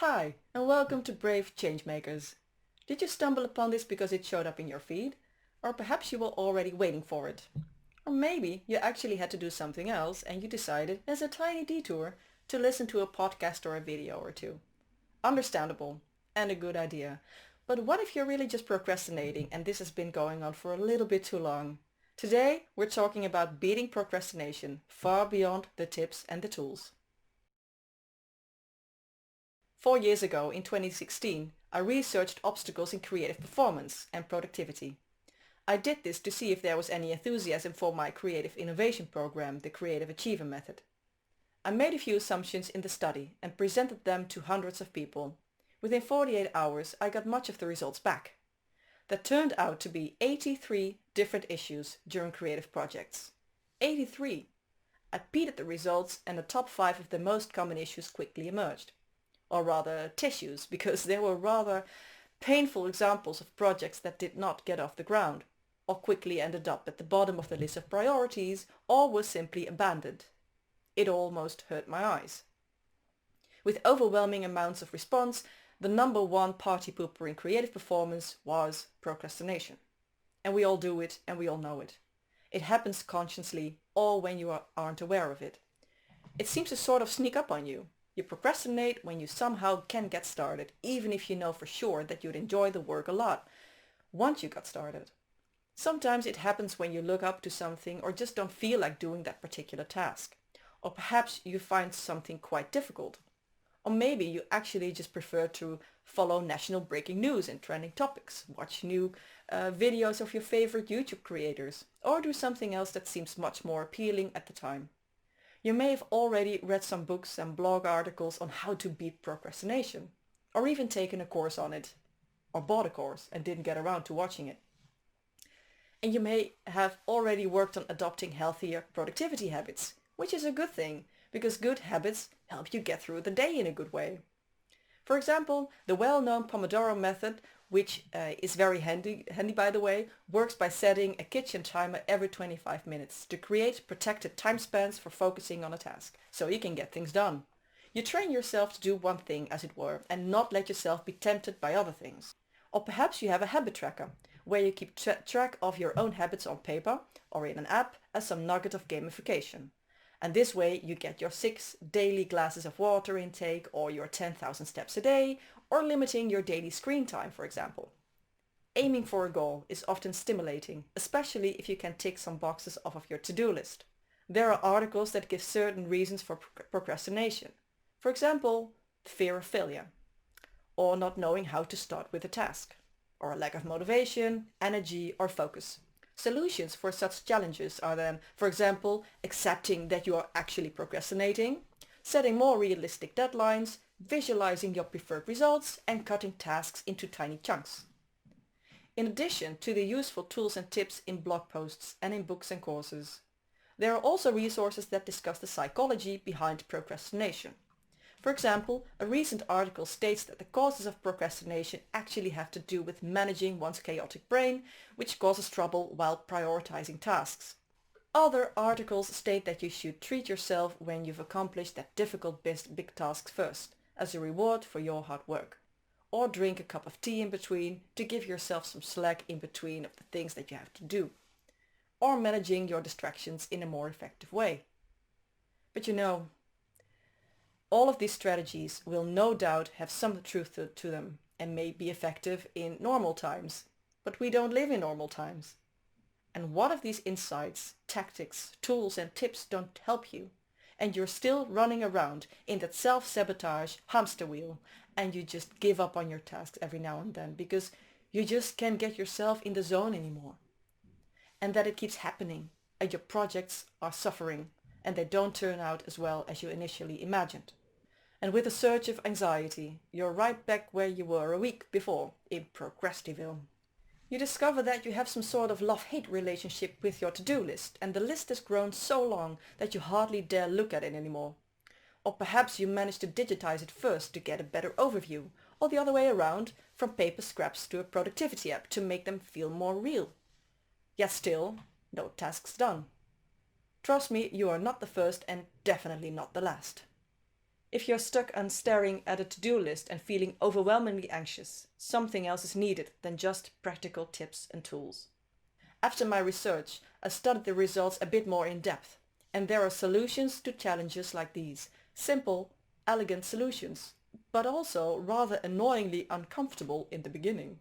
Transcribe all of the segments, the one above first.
Hi, and welcome to Brave Changemakers. Did you stumble upon this because it showed up in your feed? Or perhaps you were already waiting for it. Or maybe you actually had to do something else and you decided, as a tiny detour, to listen to a podcast or a video or two. Understandable, and a good idea. But what if you're really just procrastinating and this has been going on for a little bit too long? Today, we're talking about beating procrastination far beyond the tips and the tools. 4 years ago, in 2016, I researched obstacles in creative performance and productivity. I did this to see if there was any enthusiasm for my creative innovation program, the Creative Achiever Method. I made a few assumptions in the study and presented them to hundreds of people. Within 48 hours, I got much of the results back. That turned out to be 83 different issues during creative projects. 83! I peed at the results and the top 5 of the most common issues quickly emerged. Or rather tissues, because there were rather painful examples of projects that did not get off the ground, or quickly ended up at the bottom of the list of priorities, or were simply abandoned. It almost hurt my eyes. With overwhelming amounts of response, the number one party pooper in creative performance was procrastination. And we all do it, and we all know it. It happens consciously, or when you aren't aware of it. It seems to sort of sneak up on you. You procrastinate when you somehow can get started, even if you know for sure that you'd enjoy the work a lot once you got started. Sometimes it happens when you look up to something or just don't feel like doing that particular task. Or perhaps you find something quite difficult. Or maybe you actually just prefer to follow national breaking news and trending topics, watch new videos of your favorite YouTube creators, or do something else that seems much more appealing at the time. You may have already read some books and blog articles on how to beat procrastination, or even taken a course on it, or bought a course and didn't get around to watching it. And you may have already worked on adopting healthier productivity habits, which is a good thing, because good habits help you get through the day in a good way. For example, the well-known Pomodoro method, which is very handy by the way, works by setting a kitchen timer every 25 minutes to create protected time spans for focusing on a task, so you can get things done. You train yourself to do one thing, as it were, and not let yourself be tempted by other things. Or perhaps you have a habit tracker, where you keep track of your own habits on paper or in an app as some nugget of gamification. And this way you get your 6 daily glasses of water intake, or your 10,000 steps a day, or limiting your daily screen time, for example. Aiming for a goal is often stimulating, especially if you can tick some boxes off of your to-do list. There are articles that give certain reasons for procrastination. For example, fear of failure, or not knowing how to start with a task, or a lack of motivation, energy, or focus. Solutions for such challenges are then, for example, accepting that you are actually procrastinating, setting more realistic deadlines, visualizing your preferred results, and cutting tasks into tiny chunks. In addition to the useful tools and tips in blog posts and in books and courses, there are also resources that discuss the psychology behind procrastination. For example, a recent article states that the causes of procrastination actually have to do with managing one's chaotic brain, which causes trouble while prioritizing tasks. Other articles state that you should treat yourself when you've accomplished that difficult big task first, as a reward for your hard work. Or drink a cup of tea in between to give yourself some slack in between of the things that you have to do. Or managing your distractions in a more effective way. But all of these strategies will no doubt have some truth to them and may be effective in normal times, but we don't live in normal times. And what if these insights, tactics, tools and tips don't help you, and you're still running around in that self-sabotage hamster wheel, and you just give up on your tasks every now and then because you just can't get yourself in the zone anymore? And that it keeps happening, and your projects are suffering, and they don't turn out as well as you initially imagined. And with a surge of anxiety, you're right back where you were a week before, in Procrastiville. You discover that you have some sort of love-hate relationship with your to-do list, and the list has grown so long that you hardly dare look at it anymore. Or perhaps you manage to digitize it first to get a better overview, or the other way around, from paper scraps to a productivity app to make them feel more real. Yet still, no tasks done. Trust me, you are not the first and definitely not the last. If you're stuck on staring at a to-do list and feeling overwhelmingly anxious, something else is needed than just practical tips and tools. After my research, I studied the results a bit more in depth, and there are solutions to challenges like these. Simple, elegant solutions, but also rather annoyingly uncomfortable in the beginning.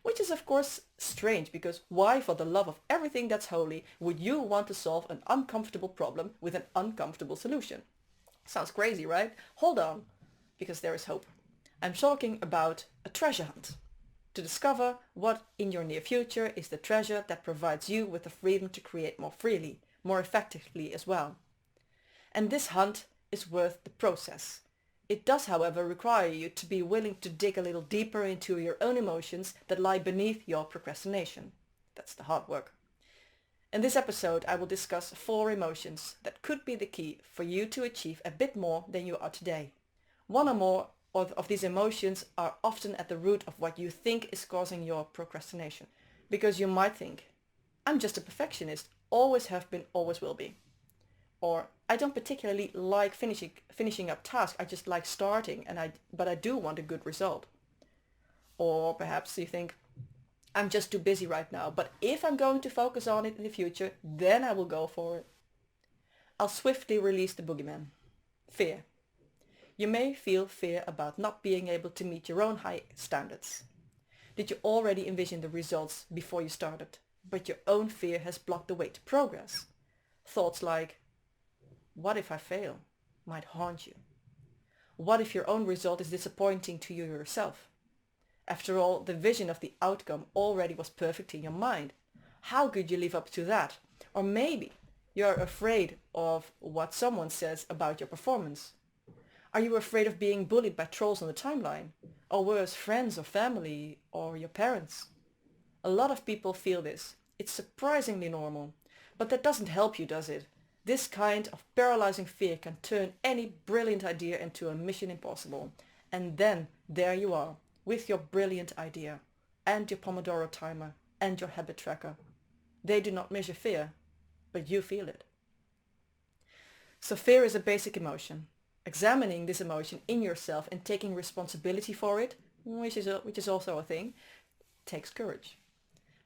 Which is of course strange, because why for the love of everything that's holy would you want to solve an uncomfortable problem with an uncomfortable solution? Sounds crazy, right? Hold on, because there is hope. I'm talking about a treasure hunt. To discover what in your near future is the treasure that provides you with the freedom to create more freely, more effectively as well. And this hunt is worth the process. It does, however, require you to be willing to dig a little deeper into your own emotions that lie beneath your procrastination. That's the hard work. In this episode, I will discuss 4 emotions that could be the key for you to achieve a bit more than you are today. One or more of these emotions are often at the root of what you think is causing your procrastination. Because you might think, I'm just a perfectionist, always have been, always will be. Or I don't particularly like finishing up tasks, I just like starting, but I do want a good result. Or perhaps you think, I'm just too busy right now, but if I'm going to focus on it in the future, then I will go for it. I'll swiftly release the boogeyman. Fear. You may feel fear about not being able to meet your own high standards. Did you already envision the results before you started, but your own fear has blocked the way to progress? Thoughts like, what if I fail, might haunt you. What if your own result is disappointing to you yourself? After all, the vision of the outcome already was perfect in your mind. How could you live up to that? Or maybe you're afraid of what someone says about your performance. Are you afraid of being bullied by trolls on the timeline? Or worse, friends or family or your parents? A lot of people feel this. It's surprisingly normal. But that doesn't help you, does it? This kind of paralyzing fear can turn any brilliant idea into a mission impossible. And then there you are, with your brilliant idea, and your Pomodoro timer, and your habit tracker. They do not measure fear, but you feel it. So fear is a basic emotion. Examining this emotion in yourself and taking responsibility for it, which is also a thing, takes courage.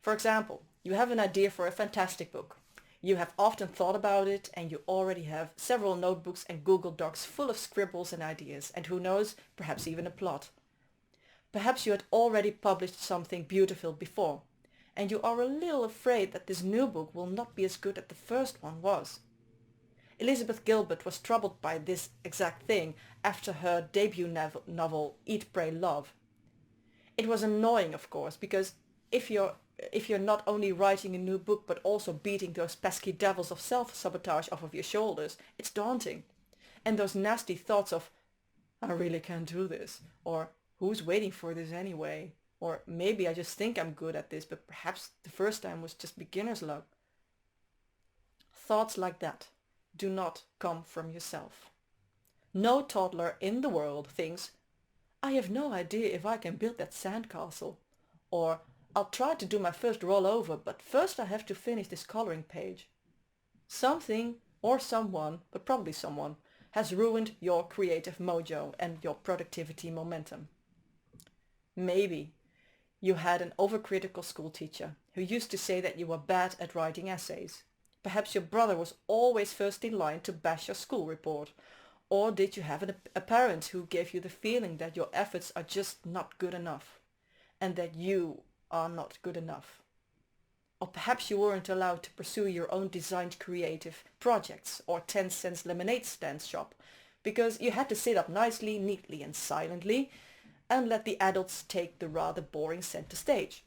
For example, you have an idea for a fantastic book. You have often thought about it, and you already have several notebooks and Google Docs full of scribbles and ideas, and who knows, perhaps even a plot. Perhaps you had already published something beautiful before, and you are a little afraid that this new book will not be as good as the first one was. Elizabeth Gilbert was troubled by this exact thing after her debut novel Eat, Pray, Love. It was annoying, of course, because if you're not only writing a new book but also beating those pesky devils of self-sabotage off of your shoulders, it's daunting. And those nasty thoughts of, I really can't do this, or who's waiting for this anyway? Or maybe I just think I'm good at this, but perhaps the first time was just beginner's luck. Thoughts like that do not come from yourself. No toddler in the world thinks, I have no idea if I can build that sandcastle. Or I'll try to do my first rollover, but first I have to finish this coloring page. Something or someone, but probably someone, has ruined your creative mojo and your productivity momentum. Maybe you had an overcritical school teacher who used to say that you were bad at writing essays. Perhaps your brother was always first in line to bash your school report. Or did you have a parent who gave you the feeling that your efforts are just not good enough, and that you are not good enough? Or perhaps you weren't allowed to pursue your own designed creative projects or 10 cents lemonade stand shop, because you had to sit up nicely, neatly and silently and let the adults take the rather boring center stage.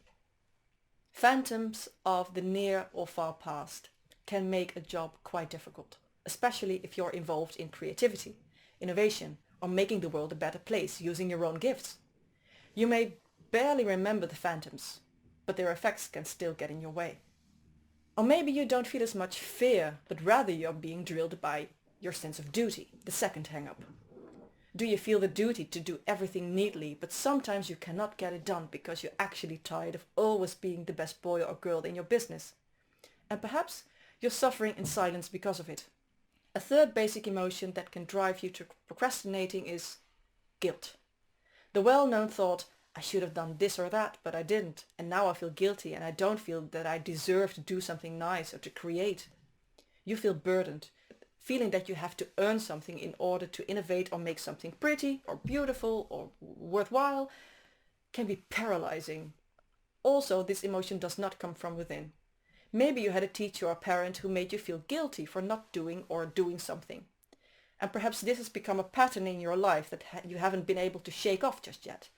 Phantoms of the near or far past can make a job quite difficult, especially if you're involved in creativity, innovation, or making the world a better place using your own gifts. You may barely remember the phantoms, but their effects can still get in your way. Or maybe you don't feel as much fear, but rather you're being drilled by your sense of duty, the second hang-up. Do you feel the duty to do everything neatly, but sometimes you cannot get it done because you're actually tired of always being the best boy or girl in your business? And perhaps you're suffering in silence because of it. A third basic emotion that can drive you to procrastinating is guilt. The well-known thought, I should have done this or that, but I didn't, and now I feel guilty and I don't feel that I deserve to do something nice or to create. You feel burdened, feeling that you have to earn something in order to innovate or make something pretty or beautiful or worthwhile can be paralyzing. Also, this emotion does not come from within. Maybe you had a teacher or parent who made you feel guilty for not doing or doing something. And perhaps this has become a pattern in your life that you haven't been able to shake off just yet.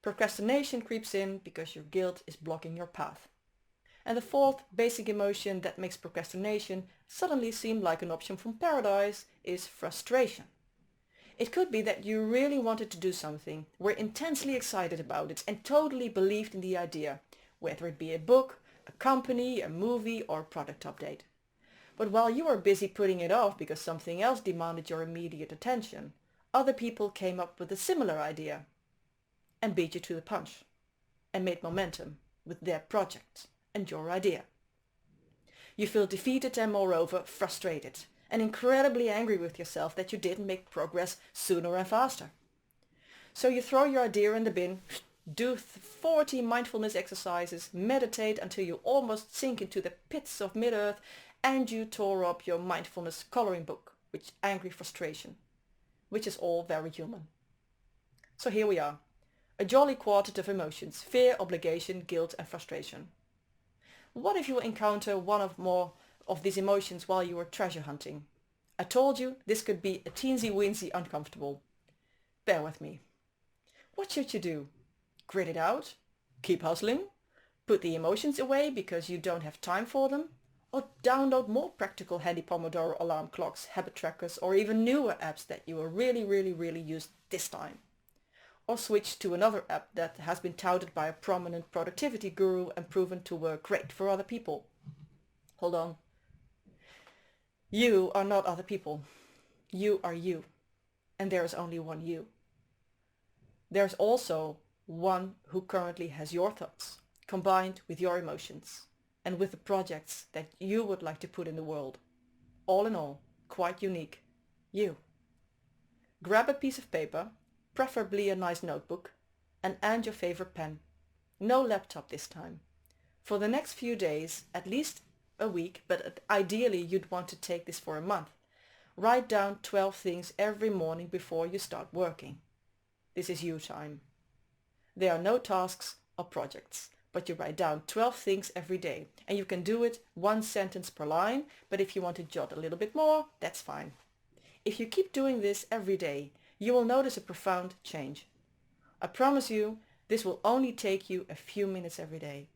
Procrastination creeps in because your guilt is blocking your path. And the fourth basic emotion that makes procrastination suddenly seem like an option from paradise is frustration. It could be that you really wanted to do something, were intensely excited about it and totally believed in the idea, whether it be a book, a company, a movie or a product update. But while you were busy putting it off because something else demanded your immediate attention, other people came up with a similar idea and beat you to the punch and made momentum with their project and your idea. You feel defeated and moreover frustrated and incredibly angry with yourself that you didn't make progress sooner and faster. So you throw your idea in the bin, do 40 mindfulness exercises, meditate until you almost sink into the pits of mid-earth, and you tore up your mindfulness coloring book with angry frustration, which is all very human. So here we are, a jolly quartet of emotions: fear, obligation, guilt and frustration. What if you encounter one or more of these emotions while you were treasure hunting? I told you this could be a teensy-weensy uncomfortable. Bear with me. What should you do? Grit it out? Keep hustling? Put the emotions away because you don't have time for them? Or download more practical handy Pomodoro alarm clocks, habit trackers or even newer apps that you will really use this time? Or switch to another app that has been touted by a prominent productivity guru and proven to work great for other people? Hold on. You are not other people. You are you. And there is only one you. There's also one who currently has your thoughts, combined with your emotions, and with the projects that you would like to put in the world. All in all, quite unique. You. Grab a piece of paper, preferably a nice notebook, and your favorite pen. No laptop this time. For the next few days, at least a week, but ideally you'd want to take this for a month. Write down 12 things every morning before you start working. This is you time. There are no tasks or projects, but you write down 12 things every day, and you can do it 1 sentence per line, but if you want to jot a little bit more, that's fine. If you keep doing this every day, you will notice a profound change. I promise you, this will only take you a few minutes every day.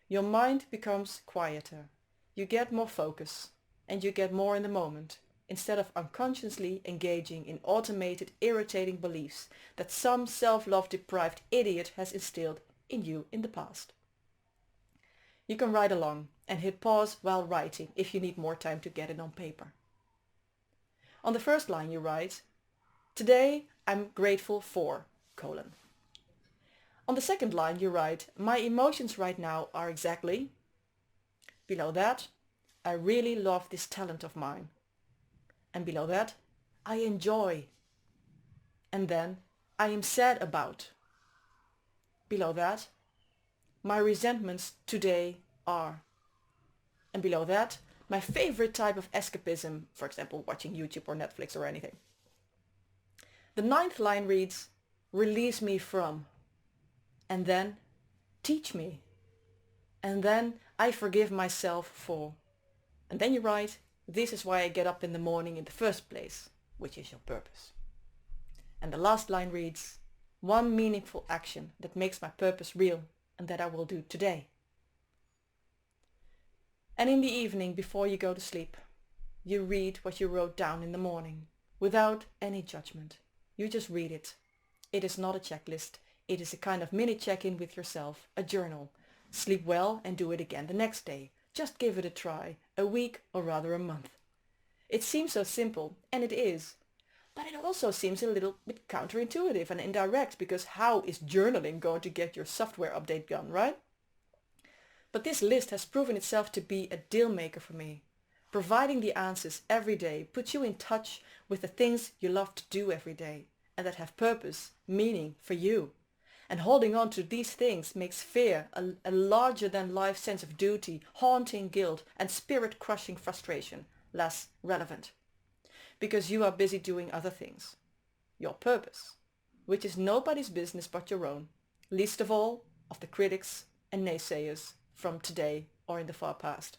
Your mind becomes quieter, you get more focus, and you get more in the moment, instead of unconsciously engaging in automated, irritating beliefs that some self-love deprived idiot has instilled in you in the past. You can write along and hit pause while writing if you need more time to get it on paper. On the first line you write, "Today I'm grateful for, colon." On the second line you write, "My emotions right now are exactly." Below that, "I really love this talent of mine." And below that, "I enjoy." And then, "I am sad about." Below that, "My resentments today are." And below that, "My favorite type of escapism," for example, watching YouTube or Netflix or anything. The ninth line reads, "Release me from." And then, "Teach me." And then, "I forgive myself for." And then you write, "This is why I get up in the morning in the first place," which is your purpose. And the last line reads, "One meaningful action that makes my purpose real and that I will do today." And in the evening before you go to sleep, you read what you wrote down in the morning without any judgment. You just read it. It is not a checklist. It is a kind of mini check-in with yourself, a journal. Sleep well and do it again the next day. Just give it a try, a week or rather a month. It seems so simple, and it is. But it also seems a little bit counterintuitive and indirect, because how is journaling going to get your software update done, right? But this list has proven itself to be a deal maker for me. Providing the answers every day puts you in touch with the things you love to do every day and that have purpose, meaning for you. And holding on to these things makes fear, a larger than life sense of duty, haunting guilt, and spirit-crushing frustration less relevant. Because you are busy doing other things. Your purpose, which is nobody's business but your own, least of all of the critics and naysayers from today or in the far past.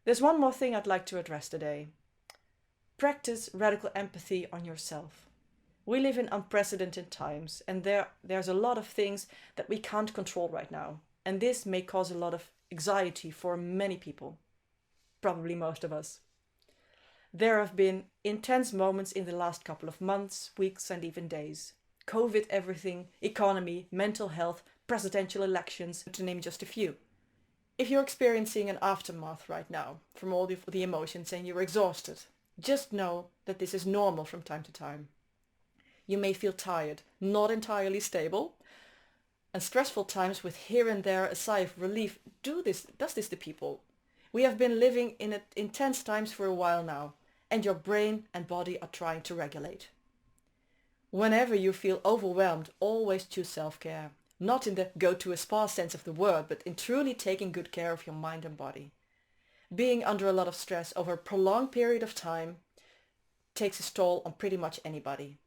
There's one more thing I'd like to address today. Practice radical empathy on yourself. We live in unprecedented times, and there's a lot of things that we can't control right now. And this may cause a lot of anxiety for many people. Probably most of us. There have been intense moments in the last couple of months, weeks, and even days. COVID everything, economy, mental health, presidential elections, to name just a few. If you're experiencing an aftermath right now from all the emotions and you're exhausted, just know that this is normal from time to time. You may feel tired, not entirely stable, and stressful times with here and there a sigh of relief does this to people. We have been living in intense times for a while now, and your brain and body are trying to regulate. Whenever you feel overwhelmed, always choose self-care. Not in the go to a spa sense of the word, but in truly taking good care of your mind and body. Being under a lot of stress over a prolonged period of time takes its toll on pretty much anybody.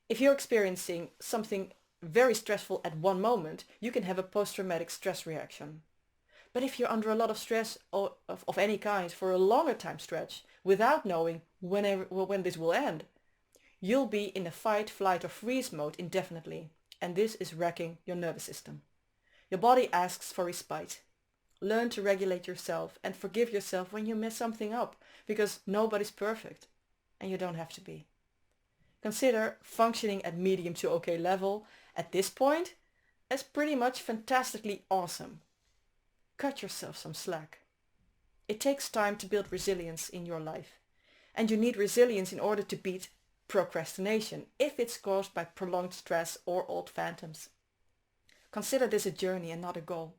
If you're experiencing something very stressful at one moment, you can have a post-traumatic stress reaction. But if you're under a lot of stress of any kind for a longer time stretch, without knowing when this will end, you'll be in a fight, flight or freeze mode indefinitely, and this is wrecking your nervous system. Your body asks for respite. Learn to regulate yourself and forgive yourself when you mess something up, because nobody's perfect, and you don't have to be. Consider functioning at medium to okay level at this point as pretty much fantastically awesome. Cut yourself some slack. It takes time to build resilience in your life, and you need resilience in order to beat procrastination if it's caused by prolonged stress or old phantoms. Consider this a journey and not a goal.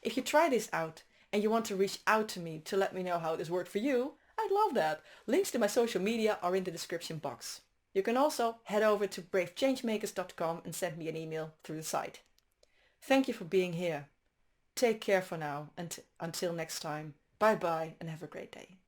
If you try this out and you want to reach out to me to let me know how this worked for you, I'd love that. Links to my social media are in the description box. You can also head over to bravechangemakers.com and send me an email through the site. Thank you for being here. Take care for now and until next time. Bye bye and have a great day.